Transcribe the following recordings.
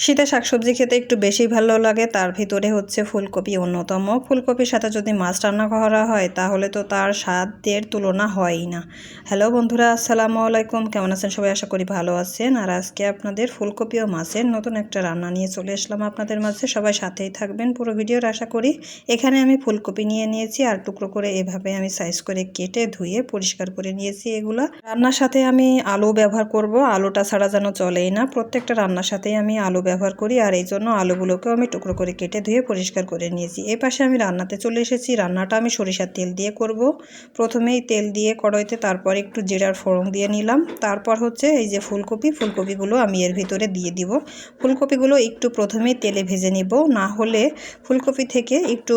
শীতে শাকসবজি খেতে একটু বেশি ভালো লাগে, তার ভিতরে হচ্ছে ফুলকপি অন্যতম। ফুলকপির সাথে যদি মাছ রান্না করা হয় তাহলে তো তার স্বাদের তুলনা হয়ই না। হ্যালো বন্ধুরা, আসসালামু আলাইকুম। কেমন আছেন সবাই? আশা করি ভালো আছেন। আর আজকে আপনাদের ফুলকপি ও মাছের নতুন একটা রান্না নিয়ে চলে আসলাম আপনাদের মাঝে। সবাই সাথেই থাকবেন পুরো ভিডিওর আশা করি। এখানে আমি ফুলকপি নিয়ে নিয়েছি আর টুকরো করে এভাবে আমি সাইজ করে কেটে ধুয়ে পরিষ্কার করে নিয়েছি। এগুলা রান্নার সাথে আমি আলু ব্যবহার করব, আলুটা ছাড়া যেন চলেই না। প্রত্যেকটা রান্নার সাথেই আমি আলু ব্যবহার করি আর এই জন্য আলুগুলোকেও আমি টুকরো করে কেটে ধুয়ে পরিষ্কার করে নিয়েছি। এই পাশে আমি রান্নাতে চলে এসেছি। রান্নাটা আমি সরিষার তেল দিয়ে করব। প্রথমেই তেল দিয়ে কড়াইতে, তারপর একটু জিরার ফোড়ন দিয়ে নিলাম। তারপর হচ্ছে এই যে ফুলকপিগুলো আমি এর ভিতরে দিয়ে দিব। ফুলকপিগুলো একটু প্রথমেই তেলে ভেজে নিব, না হলে ফুলকপি থেকে একটু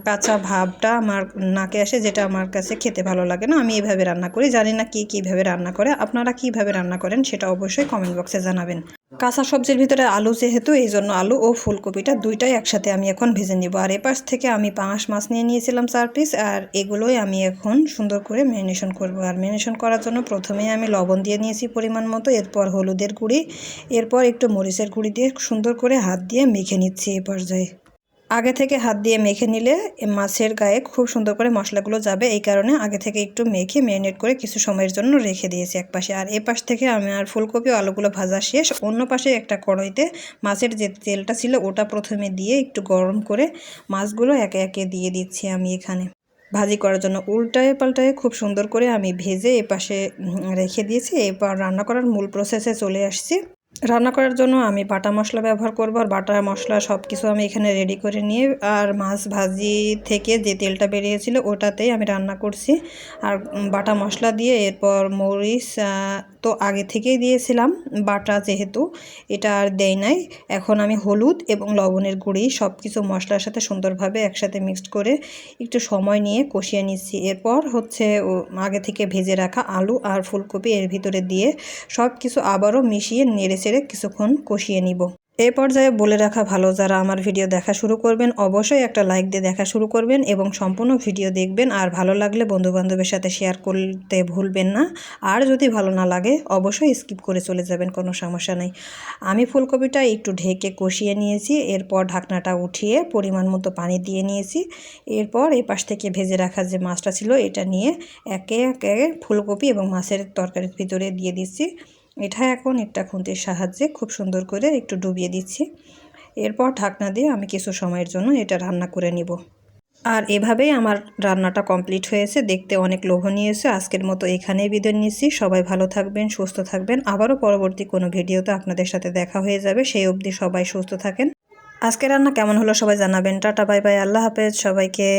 কাঁচা ভাবটা আমার নাকে আসে, যেটা আমার কাছে খেতে ভালো লাগে না। আমি এভাবে রান্না করি, জানি না কীভাবে রান্না করে, আপনারা কিভাবে রান্না করেন সেটা অবশ্যই কমেন্ট বক্সে জানাবেন। কাঁচা সবজির ভিতরে আলু যেহেতু, এই জন্য আলু ও ফুলকপিটা দুইটাই একসাথে আমি এখন ভেজে নিব। আর এপাশ থেকে আমি পাঙাশ মাছ নিয়ে নিয়েছিলাম 4 পিস, আর এগুলোই আমি এখন সুন্দর করে ম্যারিনেশন করব। আর ম্যারিনেশন করার জন্য প্রথমেই আমি লবণ দিয়ে নিয়েছি পরিমাণ মতো, এরপর হলুদের গুঁড়ি, এরপর একটু মরিচের গুঁড়ি দিয়ে সুন্দর করে হাত দিয়ে মেখে নিচ্ছি। এই পর্যায়ে আগে থেকে হাত দিয়ে মেখে নিলে মাছের গায়ে খুব সুন্দর করে মশলাগুলো যাবে, এই কারণে আগে থেকে একটু মেখে ম্যারিনেট করে কিছু সময়ের জন্য রেখে দিয়েছি একপাশে। আর এ পাশ থেকে আমি আর ফুলকপি ও আলুগুলো ভাজা শেষ। অন্য পাশে একটা কড়াইতে মাছের যে তেলটা ছিল ওটা প্রথমে দিয়ে একটু গরম করে মাছগুলো একে একে দিয়ে দিচ্ছি আমি এখানে ভাজি করার জন্য। উল্টায় পাল্টায় খুব সুন্দর করে আমি ভেজে এপাশে রেখে দিয়েছি। এরপর রান্না করার মূল প্রসেসে চলে আসছি। রান্না করার জন্য আমি বাটা মশলা ব্যবহার করব। আর বাটা মশলা সব কিছু আমি এখানে রেডি করে নিয়ে, আর মাছ ভাজি থেকে যে তেলটা বেরিয়েছিল ওটাতেই আমি রান্না করছি। আর বাটা মশলা দিয়ে এরপর মরিচ তো আগে থেকেই দিয়েছিলাম, বাটা যেহেতু এটা আর দেই নাই। এখন আমি হলুদ এবং লবণের গুঁড়ি সব কিছু মশলার সাথে সুন্দরভাবে একসাথে মিক্সড করে একটু সময় নিয়ে কষিয়ে নিচ্ছি। এরপর হচ্ছে আগে থেকে ভেজে রাখা আলু আর ফুলকপি এর ভিতরে দিয়ে সব কিছু আবারও মিশিয়ে নেড়ে চেড়ে কিছুক্ষণ কষিয়ে নিব। এই পর্যায়ে বলে রাখা ভালো, যারা আমার ভিডিও দেখা শুরু করবেন অবশ্যই একটা লাইক দিয়ে দেখা শুরু করবেন এবং সম্পূর্ণ ভিডিও দেখবেন। আর ভালো লাগলে বন্ধুবান্ধবের সাথে শেয়ার করতে ভুলবেন না। আর যদি ভালো না লাগে অবশ্যই স্কিপ করে চলে যাবেন, কোনো সমস্যা নেই। আমি ফুলকপিটা একটু ঢেকে কষিয়ে নিয়েছি, এরপর ঢাকনাটা উঠিয়ে পরিমাণ মতো পানি দিয়ে নিয়েছি। এরপর এই পাশ থেকে ভেজে রাখা যে মাছটা ছিল এটা নিয়ে একে একে ফুলকপি এবং মাছের তরকারির ভিতরে দিয়ে দিচ্ছি। এটা এখন একটা খুন্তির সাহায্যে খুব সুন্দর করে একটু ডুবিয়ে দিচ্ছি। এরপর ঢাকনা দিয়ে আমি কিছু সময়ের জন্য এটা রান্না করে নিব। আর এভাবেই আমার রান্নাটা কমপ্লিট হয়েছে, দেখতে অনেক লোভনীয় হয়েছে। আজকের মতো এখানেই বিদায় নিচ্ছি। সবাই ভালো থাকবেন, সুস্থ থাকবেন। আবারও পরবর্তী কোনো ভিডিওতে আপনাদের সাথে দেখা হয়ে যাবে। সেই অবধি সবাই সুস্থ থাকেন। আজকের রান্না কেমন হলো সবাই জানাবেন। টাটা, বাই বাই, আল্লাহ হাফেজ সবাইকে।